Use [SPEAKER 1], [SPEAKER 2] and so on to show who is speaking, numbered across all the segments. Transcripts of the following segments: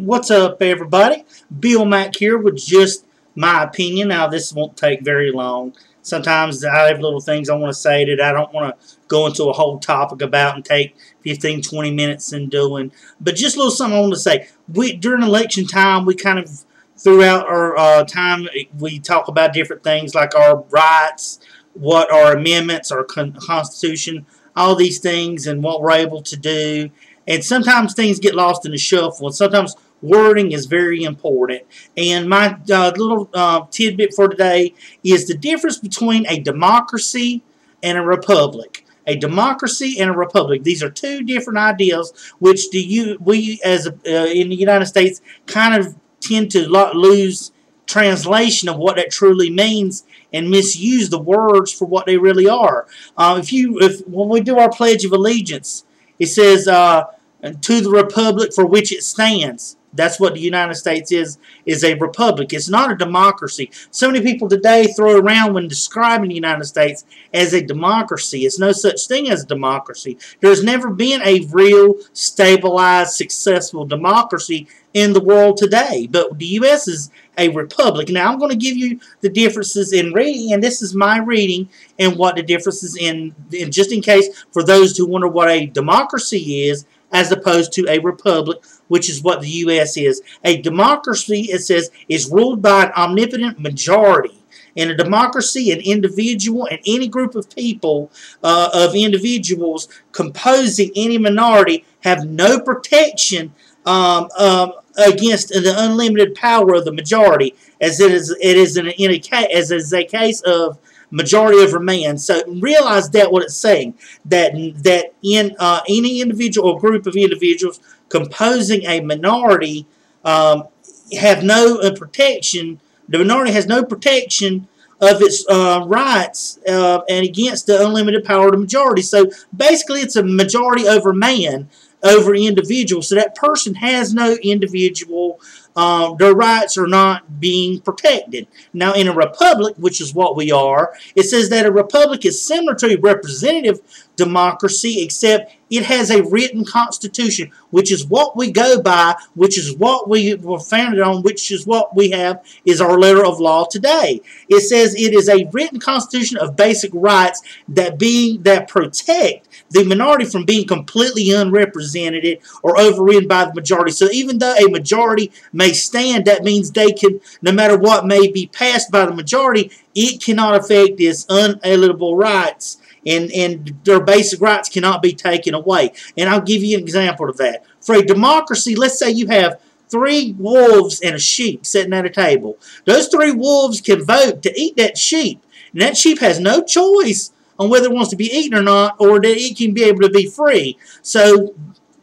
[SPEAKER 1] What's up, everybody? Bill Mack here with just my opinion. Now, this won't take very long. Sometimes I have little things I want to say that I don't want to go into a whole topic about and take 15, 20 minutes in doing. But just a little something I want to say. During election time, we kind of, throughout our time, we talk about different things like our rights, what our amendments, our Constitution, all these things, and what we're able to do. And sometimes things get lost in the shuffle, and sometimes wording is very important. And my little tidbit for today is the difference between a democracy and a republic. A democracy and a republic. These are two different ideas, which we as in the United States kind of tend to lose translation of what that truly means and misuse the words for what they really are. When we do our Pledge of Allegiance, it says, to the republic for which it stands. That's what the United States is a republic. It's not a democracy. So many people today throw around when describing the United States as a democracy. It's no such thing as a democracy. There's never been a real, stabilized, successful democracy in the world today. But the U.S. is a republic. Now, I'm going to give you the differences in reading, and this is my reading, and what the differences in just in case for those who wonder what a democracy is, as opposed to a republic, which is what the U.S. is. A democracy, it says, is ruled by an omnipotent majority. In a democracy, an individual and any group of people, of individuals composing any minority, have no protection against the unlimited power of the majority, as it is a case of majority over man. So realize that what it's saying, that in any individual or group of individuals composing a minority have no protection. The minority has no protection of its rights and against the unlimited power of the majority. So basically, it's a majority over man over individual. So that person has no individual. Their rights are not being protected. Now, in a republic, which is what we are, it says that a republic is similar to a representative democracy, except it has a written constitution, which is what we go by, which is what we were founded on, which is what we have is our letter of law today. It says it is a written constitution of basic rights that protect the minority from being completely unrepresented or overridden by the majority. So even though a majority may stand, that means they can, no matter what may be passed by the majority, it cannot affect its unalienable rights, and their basic rights cannot be taken away. And I'll give you an example of that. For a democracy, let's say you have 3 wolves and a sheep sitting at a table. Those 3 wolves can vote to eat that sheep, and that sheep has no choice on whether it wants to be eaten or not, or that it can be able to be free. So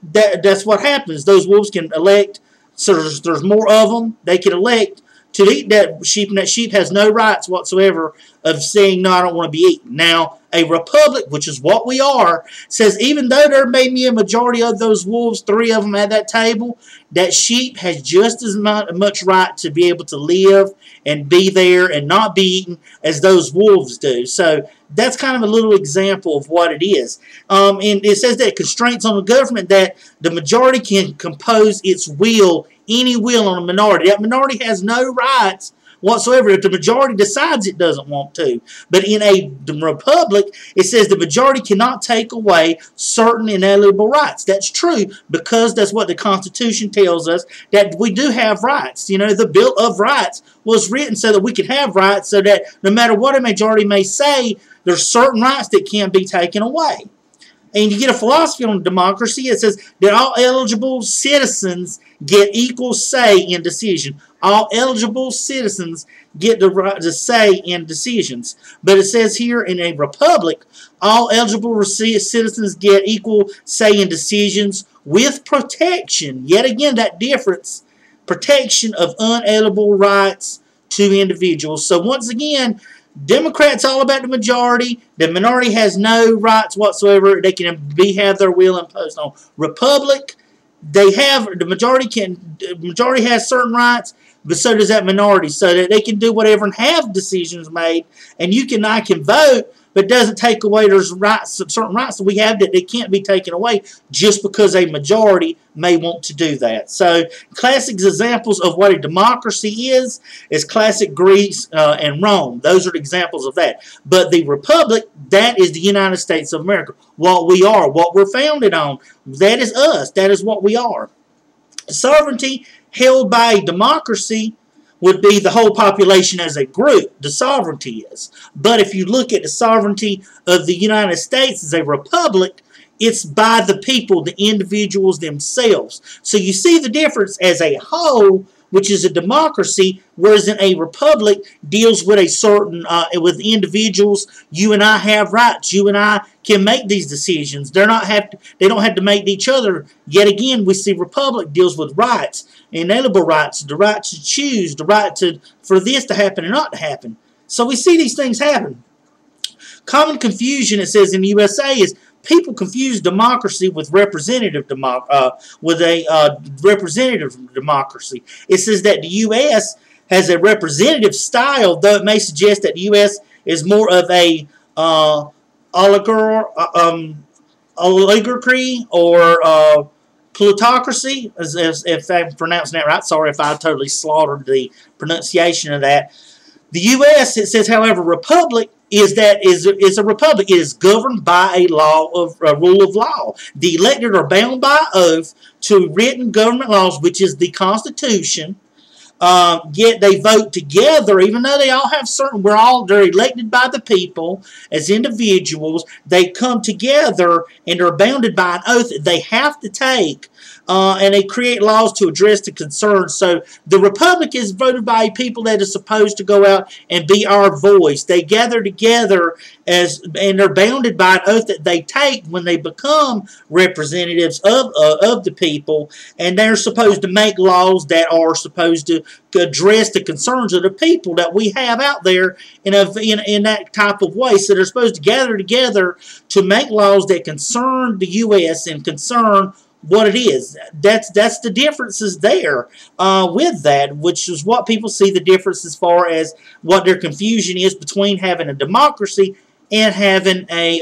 [SPEAKER 1] that's what happens. Those wolves can elect, so there's more of them, they can elect to eat that sheep, and that sheep has no rights whatsoever of saying, no, I don't want to be eaten. Now, a republic, which is what we are, says even though there may be a majority of those wolves, 3 of them at that table, that sheep has just as much right to be able to live and be there and not be eaten as those wolves do. So that's kind of a little example of what it is. And it says that constraints on the government, that the majority can compose its will, any will on a minority. That minority has no rights whatsoever if the majority decides it doesn't want to. But in a republic, it says the majority cannot take away certain inalienable rights. That's true, because that's what the Constitution tells us, that we do have rights. You know, the Bill of Rights was written so that we can have rights, so that no matter what a majority may say, there's certain rights that can't be taken away. And you get a philosophy on democracy. It says that all eligible citizens get equal say in decision. All eligible citizens get the right to say in decisions. But it says here in a republic, all eligible citizens get equal say in decisions with protection. Yet again, that difference, protection of unalienable rights to individuals. So once again, Democrats all about the majority. The minority has no rights whatsoever. They can have their will imposed on. Republic, the majority has certain rights, but so does that minority, so that they can do whatever and have decisions made. And I can vote, but it doesn't take away there's rights, certain rights that we have that they can't be taken away just because a majority may want to do that. So classic examples of what a democracy is classic Greece and Rome. Those are examples of that. But the republic, that is the United States of America. What we are, what we're founded on, that is us. That is what we are. Sovereignty held by a democracy would be the whole population as a group. The sovereignty is. But if you look at the sovereignty of the United States as a republic, it's by the people, the individuals themselves. So you see the difference as a whole, which is a democracy, whereas in a republic deals with a certain, with individuals. You and I have rights. You and I can make these decisions. They don't have to make each other. Yet again, we see republic deals with rights, inalienable rights, the right to choose, the right for this to happen and not to happen. So we see these things happen. Common confusion, it says in the USA, is people confuse democracy with representative democracy. It says that the U.S. has a representative style, though it may suggest that the U.S. is more of a oligarchy or plutocracy, if I'm pronouncing that right. Sorry if I totally slaughtered the pronunciation of that. The U.S., it says, however, republic is a republic. It is governed by a rule of law. The elected are bound by oath to written government laws, which is the Constitution. Yet they vote together, even though they all have they're elected by the people as individuals. They come together and are bounded by an oath they have to take, and they create laws to address the concerns. So the republic is voted by a people that is supposed to go out and be our voice. They gather together and they're bounded by an oath that they take when they become representatives of the people, and they're supposed to make laws that are supposed to address the concerns of the people that we have out there in that type of way. So they're supposed to gather together to make laws that concern the U.S. and concern what it is. That's the differences there with that, which is what people see the difference as far as what their confusion is between having a democracy and having a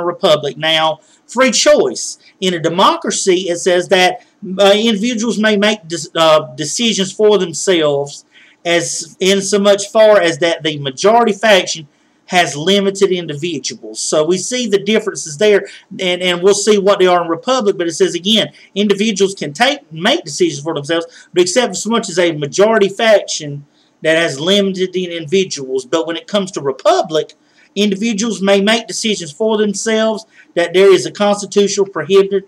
[SPEAKER 1] republic. Now, free choice. In a democracy, it says that individuals may make decisions for themselves, as in so much far as that the majority faction has limited individuals. So we see the differences there, and we'll see what they are in republic. But it says again, individuals can make decisions for themselves, but except so much as a majority faction that has limited individuals. But when it comes to republic, individuals may make decisions for themselves, that there is a constitutional prohibition,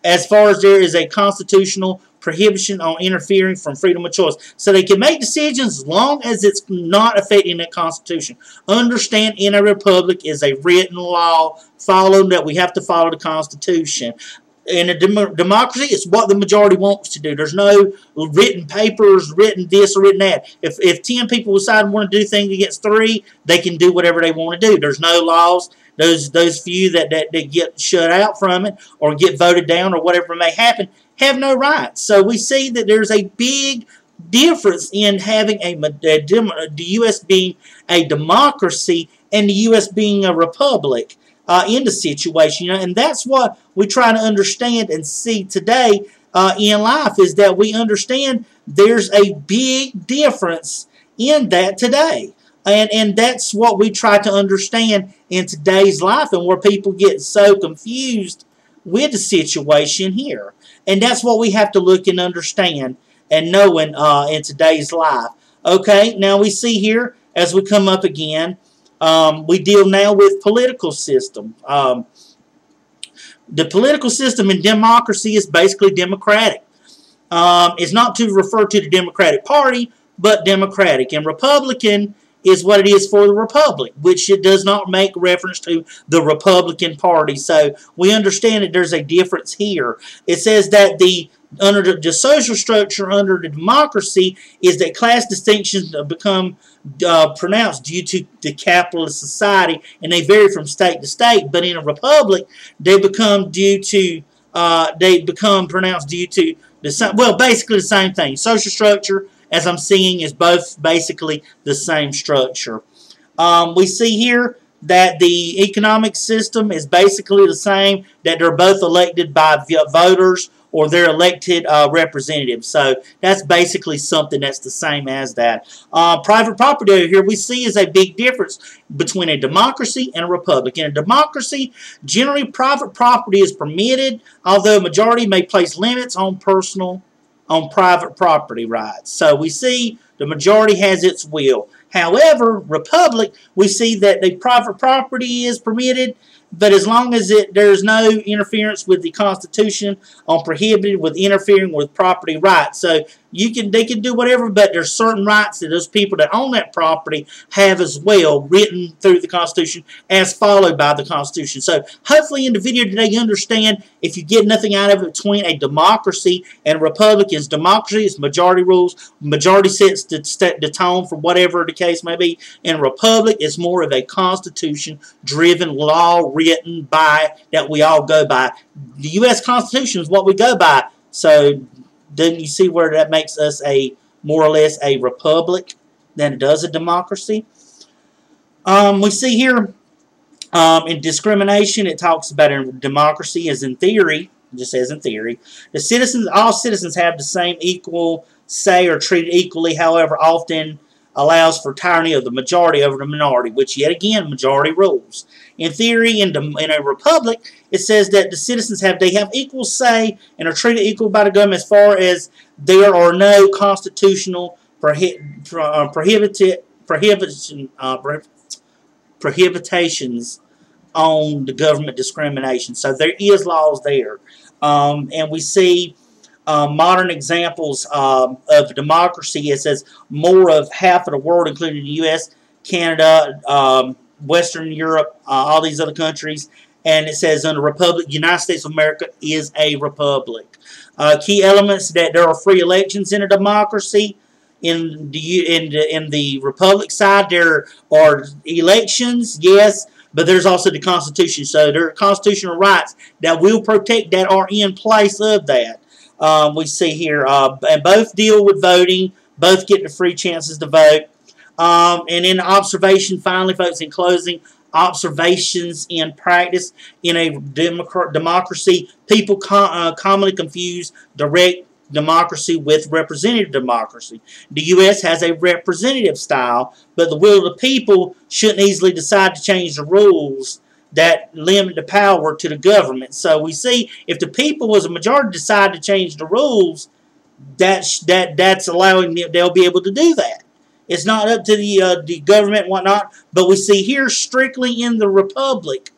[SPEAKER 1] as far as there is a constitutional prohibition on interfering from freedom of choice. So they can make decisions as long as it's not affecting the Constitution. Understand, in a republic is a written law followed, that we have to follow the Constitution. In a democracy, it's what the majority wants to do. There's no written papers, written this or written that. If 10 people decide to want to do things against 3, they can do whatever they want to do. There's no laws. Those few that get shut out from it or get voted down or whatever may happen have no rights. So we see that there's a big difference in having the U.S. being a democracy and the U.S. being a republic in the situation. And that's what we try to understand and see today in life, is that we understand there's a big difference in that today. And that's what we try to understand in today's life, and where people get so confused with the situation here. And that's what we have to look and understand and know in today's life. Okay, now we see here, as we come up again, we deal now with political system. The political system in democracy is basically democratic. It's not to refer to the Democratic Party, but democratic. And Republican is what it is for the Republic, which it does not make reference to the Republican Party. So we understand that there's a difference here. It says that under the social structure under the democracy is that class distinctions become pronounced due to the capitalist society, and they vary from state to state. But in a republic, they become pronounced due to basically the same thing. Social structure, as I'm seeing, is both basically the same structure. We see here that the economic system is basically the same, that they're both elected by voters or they're elected representatives. So that's basically something that's the same as that. Private property over here we see is a big difference between a democracy and a republic. In a democracy, generally private property is permitted, although a majority may place limits on private property rights. So we see the majority has its will. However, republic, we see that the private property is permitted, but as long as there's no interference with the Constitution on prohibited with interfering with property rights. So they can do whatever, but there's certain rights that those people that own that property have as well, written through the Constitution as followed by the Constitution. So hopefully in the video today you understand, if you get nothing out of it, between a democracy and a republic. Is democracy is majority rules, majority sets the tone for whatever the case may be. In a republic, it's more of a Constitution driven law written by that we all go by. The U.S. Constitution is what we go by. So then you see where that makes us more or less a republic than it does a democracy. We see here in discrimination, it talks about in democracy as in theory, it just says in theory, all citizens have the same equal say or treated equally, however often allows for tyranny of the majority over the minority, which yet again majority rules. In theory, in a republic, it says that the citizens have equal say and are treated equal by the government as far as there are no constitutional prohibitions on the government discrimination. So there is laws there, and we see modern examples of democracy. It says more of half of the world, including the U.S., Canada, Western Europe, all these other countries, and it says under republic, United States of America is a republic. Key elements that there are free elections in a democracy. In the republic side, there are elections, yes, but there's also the Constitution. So there are constitutional rights that will protect, that are in place of that. We see here, and both deal with voting, both get the free chances to vote. And in observation, finally, folks, in closing, observations in practice. In a democracy, people commonly confuse direct democracy with representative democracy. The U.S. has a representative style, but the will of the people shouldn't easily decide to change the rules that limit the power to the government. So we see if the people as a majority decide to change the rules, that's allowing them, they'll be able to do that. It's not up to the government and whatnot, but we see here strictly in the republic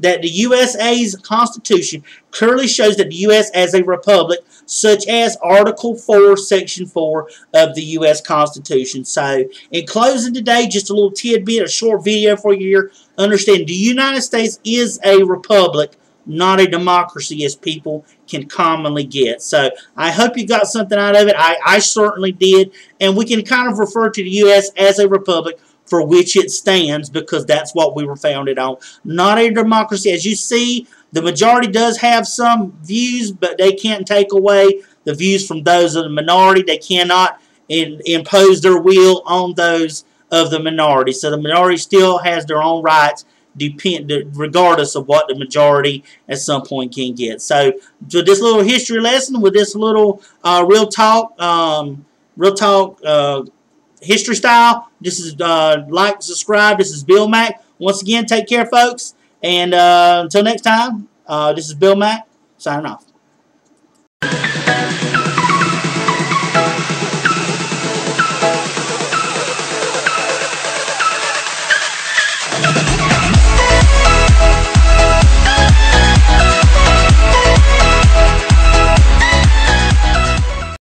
[SPEAKER 1] that the USA's Constitution clearly shows that the U.S. as a republic, such as Article 4, Section 4 of the U.S. Constitution. So, in closing today, just a little tidbit, a short video for you here. Understand, the United States is a republic, not a democracy, as people can commonly get. So, I hope you got something out of it. I certainly did. And we can kind of refer to the U.S. as a republic for which it stands, because that's what we were founded on. Not a democracy. As you see, the majority does have some views, but they can't take away the views from those of the minority. They cannot impose their will on those of the minority. So the minority still has their own rights, regardless of what the majority at some point can get. So, with this little history lesson, with this little real talk history style, this is like, subscribe. This is Bill Mack. Once again, take care, folks. And until next time, this is Bill Mack signing off.